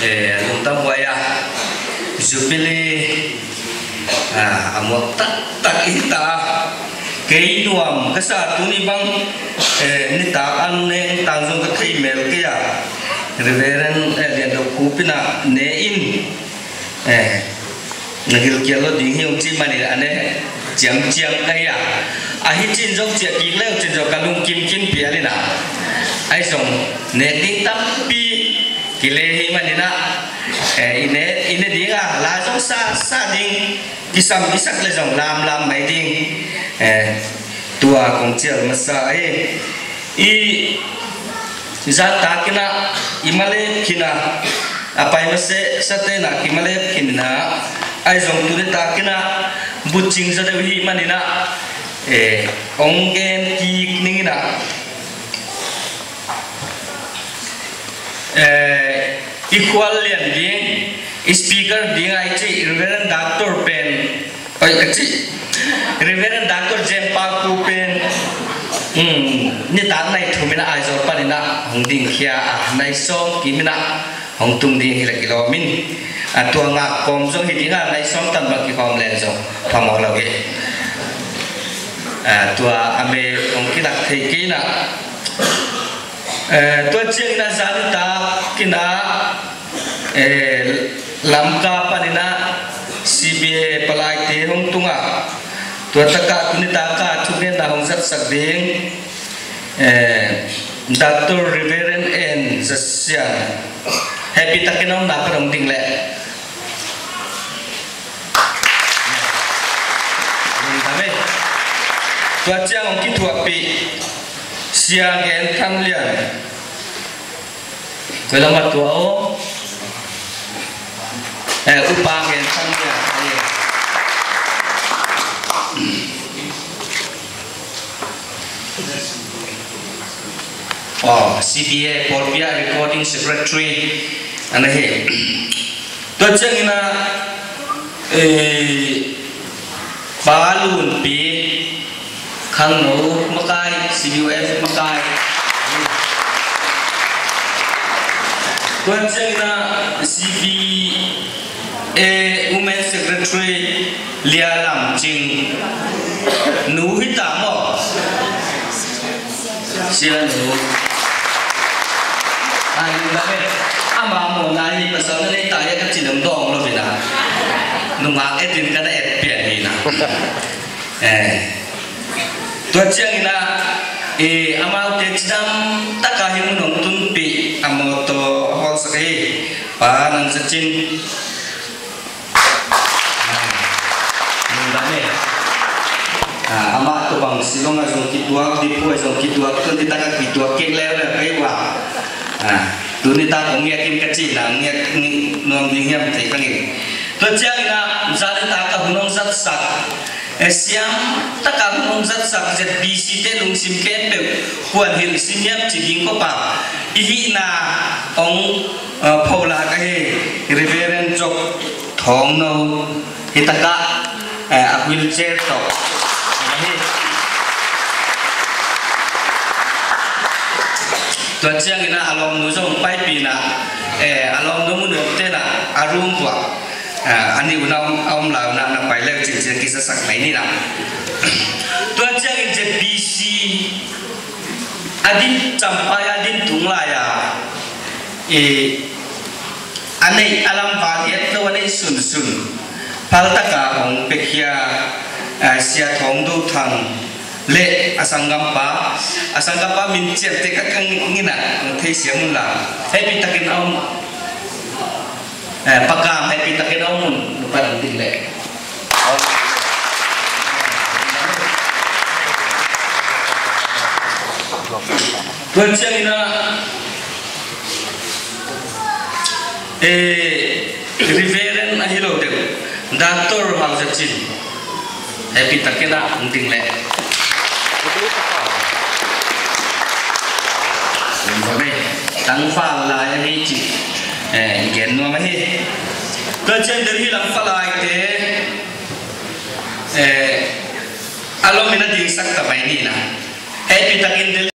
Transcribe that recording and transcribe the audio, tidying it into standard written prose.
lung tam waya Jubilee amok tak ita kei nuam kasa tuni bang ni ta an ne tang jong ka thei mel ke ya Reverend lian do kupina ne in nagil kialo ding hiong chi mani ane jam kaya ahi chin jong chia ki leo chin jong kalung kim kin pialina ai song ne ding tam pi kile hi manina ine dinga la jong sa ding kisam kisak le jong lam mai ding tua kong chial masa i za ta kina imale kina apai mase sate na kimale kina ai jong tu ta kina buching za de hi manina ongen ki ningina equal lian ding speaker ding ai chi Reverend Dr. Pen ai chi Reverend Dr. Jem Pa Ku Pen ni ta nai thumina ai zo panina hong ding khia nai som kimina hong tung ding hila kilomin tua nga kom zo hi dinga nai som tan ba ki kom len zo phamok lage tua ame hong ki lak thei ki na tua cheng na zan ta kina lamka panina CBA palai te hong tunga tua taka kunita ka thugen na hong zat sak ding Dr. Reverend N Zasyan happy takinong na parang ding le dame tua chang ong ki tua pi siang gen tham lian ko lama tua o upa gen tham lian CBA Polpia Recording Secretary anahe to changina balun pi khangno makai CUF makai to changina CBA Women Secretary Lia Lam Ching nu hita mo sia nu ai dame ama mo nai pasal ni ta ya ka chinam dong lo bina nunga edin kana et pian ni na to chang ina ama te cham takahi munong tun pi amoto hol sake pa nan sachin dame ama to bang silong a jong kitwa di pu a jong kitwa to ti ta ka kitwa kek le le kai wa tu ni ta kong yakin kecil lah ngiak nuang dingam te kangi to chang ina za ta ka hunong zat sak siam ta ka hunong zat sak jet BC te lung sim ken pe huan hil sinyap chiging ko pa ihi na ong phola ka he Reverend Jok thong no hitaka a wheelchair to to chang ina alom nu jong pai pi na alom nu mun te na arum kwa ani unam om la na pai le chi chi ki sa sak mai ni na to chang in je BC adin champa ya din tung la ya anei alam ba yet to anei sun pal ta ka ong pekhia sia thong du thang le asanggapa min cep te ka kang ngina thei siam la happy takin om pakam happy takin om mun parang ting le tuan siang ina Reverend ahilo de Dr. Hauzachin happy takina ting le tăng pha lại anh chị gen nó mấy cơ trên đến khi làm pha lại thế alo mình đã đi sắc tập này nè happy takin